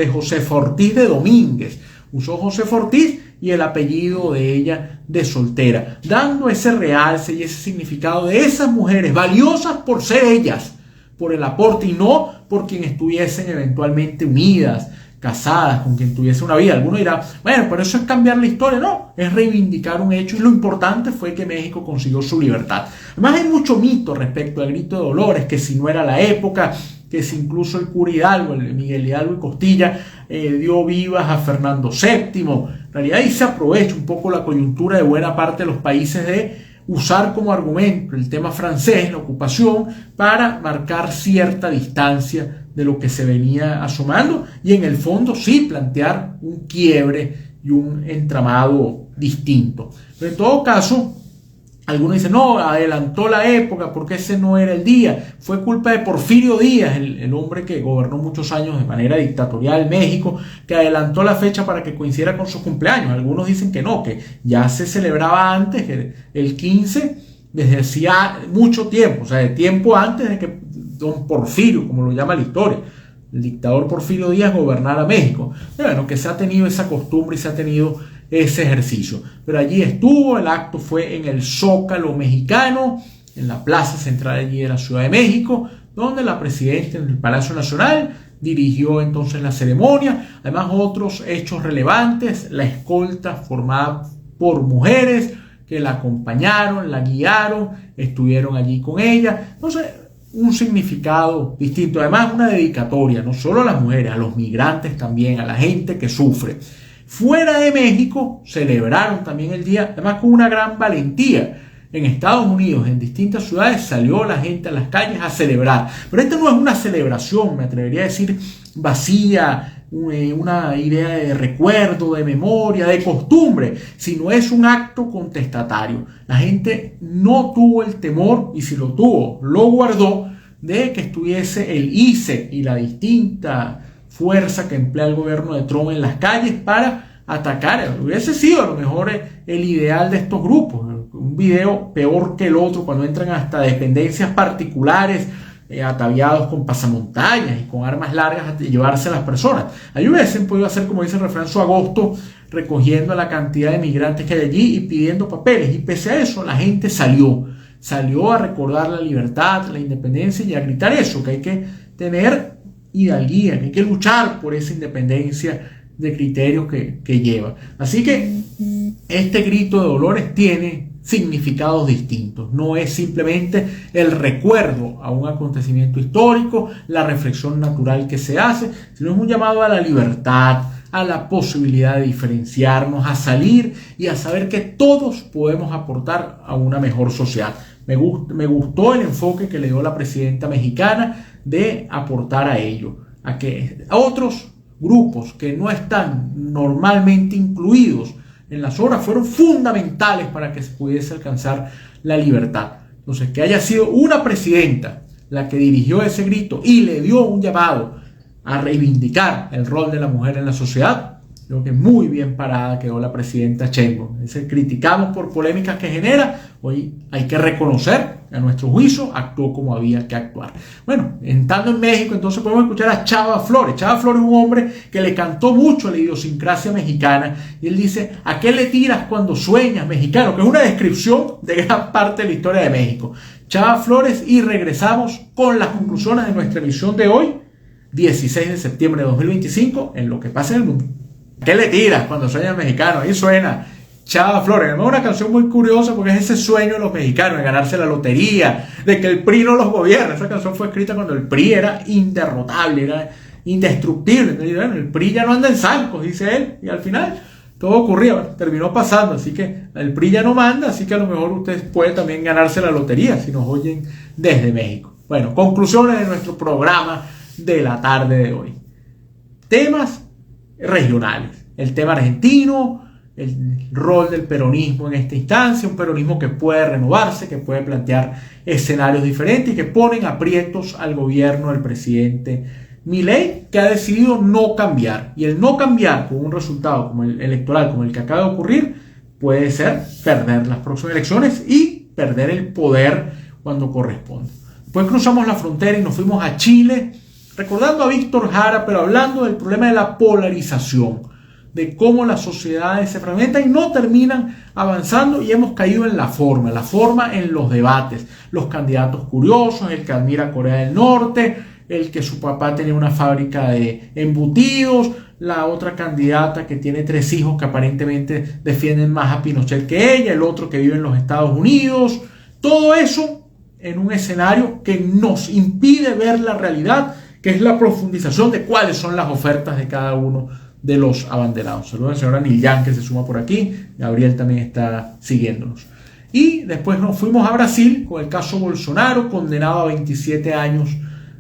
Josefa Ortiz de Domínguez, usó Josefa Ortiz y el apellido de ella de soltera, dando ese realce y ese significado de esas mujeres valiosas por ser ellas, por el aporte, y no por quien estuviesen eventualmente unidas, casadas, con quien tuviese una vida. Alguno dirá, bueno, pero eso es cambiar la historia. No, es reivindicar un hecho, y lo importante fue que México consiguió su libertad. Además, hay mucho mito respecto al grito de Dolores, que si no era la época, que si incluso el cura Hidalgo, el Miguel Hidalgo y Costilla, dio vivas a Fernando VII. En realidad ahí se aprovecha un poco la coyuntura de buena parte de los países de usar como argumento el tema francés, la ocupación, para marcar cierta distancia de lo que se venía asomando, y en el fondo sí plantear un quiebre y un entramado distinto. Pero en todo caso, algunos dicen, no, adelantó la época porque ese no era el día. Fue culpa de Porfirio Díaz, el hombre que gobernó muchos años de manera dictatorial México, que adelantó la fecha para que coincidiera con su cumpleaños. Algunos dicen que no, que ya se celebraba antes, el 15, desde hacía mucho tiempo, o sea, de tiempo antes de que don Porfirio, como lo llama la historia, el dictador Porfirio Díaz, gobernara México. Bueno, que se ha tenido esa costumbre y se ha tenido ese ejercicio. Pero allí estuvo, el acto fue en el Zócalo mexicano, en la plaza central allí de la Ciudad de México, donde la presidenta, en el Palacio Nacional, dirigió entonces la ceremonia. Además, otros hechos relevantes: la escolta formada por mujeres que la acompañaron, la guiaron, estuvieron allí con ella. Entonces, un significado distinto. Además, una dedicatoria no solo a las mujeres, a los migrantes también, a la gente que sufre. Fuera de México celebraron también el día, además con una gran valentía. En Estados Unidos, en distintas ciudades, salió la gente a las calles a celebrar. Pero esta no es una celebración, me atrevería a decir, vacía, una idea de recuerdo, de memoria, de costumbre, sino es un acto contestatario. La gente no tuvo el temor, y si lo tuvo, lo guardó, de que estuviese el ICE y la distinta fuerza que emplea el gobierno de Trump en las calles para atacar. Hubiese sido a lo mejor el ideal de estos grupos. Un video peor que el otro, cuando entran hasta dependencias particulares, ataviados con pasamontañas y con armas largas, a llevarse a las personas. Ahí hubiesen podido hacer, como dice el refrán, su agosto, recogiendo la cantidad de migrantes que hay allí y pidiendo papeles. Y pese a eso, la gente salió a recordar la libertad, la independencia, y a gritar eso, que hay que tener hidalguía, que hay que luchar por esa independencia de criterio que lleva. Así que este grito de Dolores tiene significados distintos. No es simplemente el recuerdo a un acontecimiento histórico, la reflexión natural que se hace, sino es un llamado a la libertad, a la posibilidad de diferenciarnos, a salir y a saber que todos podemos aportar a una mejor sociedad. Me gustó el enfoque que le dio la presidenta mexicana de aportar a ello, a que a otros grupos que no están normalmente incluidos en las obras fueron fundamentales para que se pudiese alcanzar la libertad. Entonces, que haya sido una presidenta la que dirigió ese grito y le dio un llamado a reivindicar el rol de la mujer en la sociedad, creo que muy bien parada quedó la presidenta Sheinbaum. Criticamos por polémicas que genera, hoy hay que reconocer, a nuestro juicio, actuó como había que actuar. Bueno, entrando en México, entonces podemos escuchar a Chava Flores. Chava Flores es un hombre que le cantó mucho a la idiosincrasia mexicana, y él dice: ¿a qué le tiras cuando sueñas, mexicano? Que es una descripción de gran parte de la historia de México. Chava Flores, y regresamos con las conclusiones de nuestra emisión de hoy, 16 de septiembre de 2025, en Lo que pasa en el mundo. ¿Qué le tiras cuando sueña el mexicano? Ahí suena Chava Flores. Es una canción muy curiosa porque es ese sueño de los mexicanos de ganarse la lotería, de que el PRI no los gobierna. Esa canción fue escrita cuando el PRI era inderrotable, era indestructible. Entonces, bueno, el PRI ya no anda en zancos, dice él, y al final todo ocurría, bueno, terminó pasando, así que el PRI ya no manda, así que a lo mejor ustedes pueden también ganarse la lotería si nos oyen desde México. Bueno, conclusiones de nuestro programa de la tarde de hoy. Temas regionales, el tema argentino, el rol del peronismo en esta instancia, un peronismo que puede renovarse, que puede plantear escenarios diferentes y que ponen aprietos al gobierno del presidente Milei, que ha decidido no cambiar. Y el no cambiar con un resultado como el electoral, como el que acaba de ocurrir, puede ser perder las próximas elecciones y perder el poder cuando corresponde. Después cruzamos la frontera y nos fuimos a Chile, recordando a Víctor Jara, pero hablando del problema de la polarización, de cómo las sociedades se fragmentan y no terminan avanzando, y hemos caído en la forma en los debates, los candidatos curiosos, el que admira a Corea del Norte, el que su papá tenía una fábrica de embutidos, la otra candidata que tiene 3 hijos que aparentemente defienden más a Pinochet que ella, el otro que vive en los Estados Unidos, todo eso en un escenario que nos impide ver la realidad, que es la profundización de cuáles son las ofertas de cada uno de los abanderados. Saludos a la señora Nillan, que se suma por aquí. Gabriel también está siguiéndonos. Y después nos fuimos a Brasil con el caso Bolsonaro, condenado a 27 años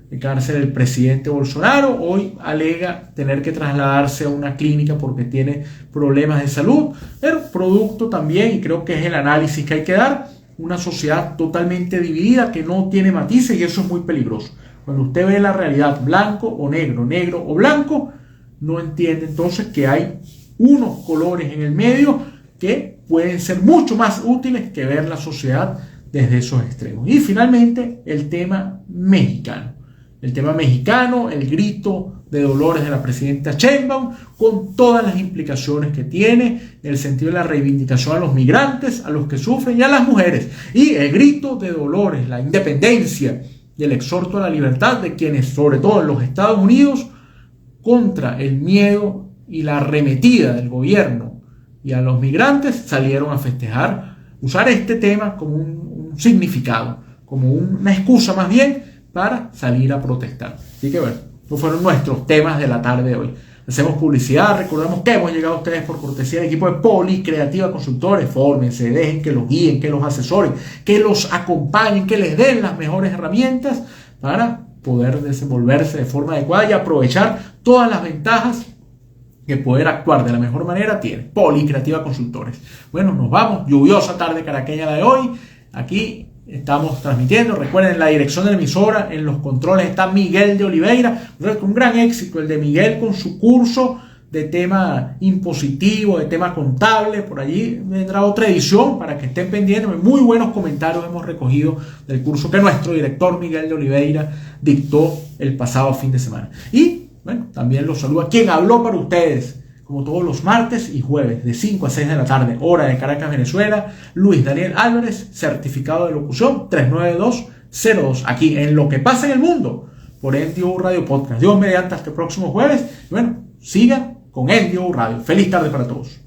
de cárcel el presidente Bolsonaro. Hoy alega tener que trasladarse a una clínica porque tiene problemas de salud, pero producto también, y creo que es el análisis que hay que dar, una sociedad totalmente dividida que no tiene matices, y eso es muy peligroso. Cuando usted ve la realidad blanco o negro, negro o blanco, no entiende entonces que hay unos colores en el medio que pueden ser mucho más útiles que ver la sociedad desde esos extremos. Y finalmente el tema mexicano. El tema mexicano, el grito de dolores de la presidenta Sheinbaum, con todas las implicaciones que tiene en el sentido de la reivindicación a los migrantes, a los que sufren y a las mujeres. Y el grito de dolores, la independencia y el exhorto a la libertad de quienes, sobre todo en los Estados Unidos, contra el miedo y la arremetida del gobierno y a los migrantes, salieron a festejar, usar este tema como un significado, como una excusa más bien para salir a protestar. Así que bueno, estos fueron nuestros temas de la tarde de hoy. Hacemos publicidad, recordamos que hemos llegado a ustedes por cortesía del equipo de Policreativa Consultores. Fórmense, dejen que los guíen, que los asesoren, que los acompañen, que les den las mejores herramientas para poder desenvolverse de forma adecuada y aprovechar todas las ventajas que poder actuar de la mejor manera tiene. Policreativa Consultores. Bueno, nos vamos. Lluviosa tarde caraqueña la de hoy. Aquí estamos transmitiendo. Recuerden, la dirección de la emisora, en los controles está Miguel de Oliveira. Un gran éxito el de Miguel con su curso de tema impositivo, de tema contable. Por allí vendrá otra edición para que estén pendientes. Muy buenos comentarios hemos recogido del curso que nuestro director Miguel de Oliveira dictó el pasado fin de semana. Y bueno, también los saluda quien habló para ustedes, como todos los martes y jueves, de 5 a 6 de la tarde, hora de Caracas, Venezuela, Luis Daniel Álvarez, certificado de locución 39202, aquí en Lo que pasa en el mundo, por NDO Radio Podcast. Dios mediante, hasta el próximo jueves. Y bueno, sigan con NDO Radio. Feliz tarde para todos.